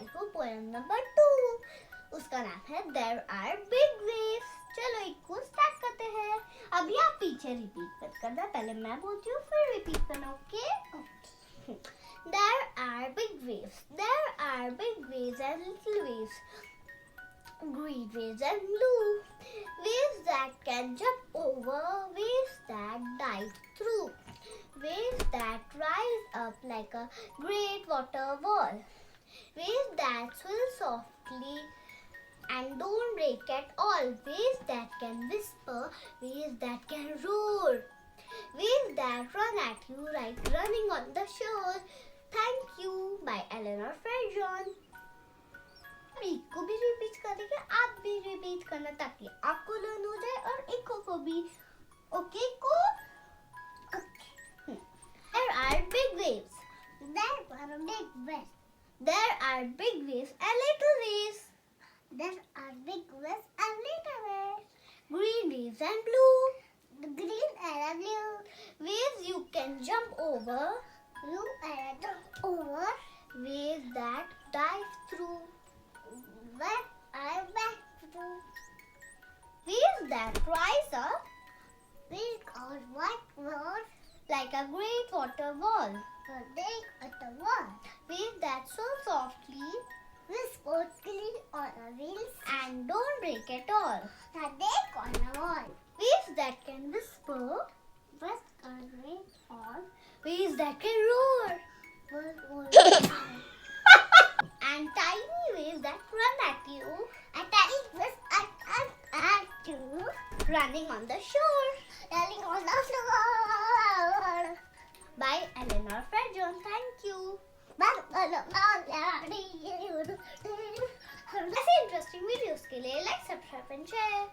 इक्कू poem number 2, उसका नाम है There are big waves। चलो इक्कू स्टार्ट करते हैं। अभी आप पीछे रिपीट मत करना, पहले मैं बोलती हूँ फिर रिपीट करना, okay? There are big waves, there are big waves and little waves, green waves and blue, waves that can jump over, waves that dive through, waves that rise up like a great water wall, waves that swirl softly and don't break at all, waves that can whisper, waves that can roar, waves that run at you like running on the shore. Thank you by Eleanor Fairjohn। इक्को भी repeat करेंगे, आप भी repeat करना ताकि आपको learn हो जाए और इक्को को भी, ओके इक्को? There are big waves. There are big waves. There are big waves and little waves. There are big waves and little waves. Green waves and blue. The green and blue. Waves you can jump over. You can jump over. Waves that dive through. Where I went through. Waves that rise up. Big or white world. Like a great water wall. A big water wall. Waves that swirl softly. Whisper clean on the wheels. And don't break at all. The big on the wall. Waves that can whisper. Whisper great all. Waves that can roar. And tiny waves that run at you. And tiny waves at you. Running on the shore. Running on the floor. By Eleanor Fairjohn. Thank you. ऐसे interesting videos के लिए like, subscribe and share.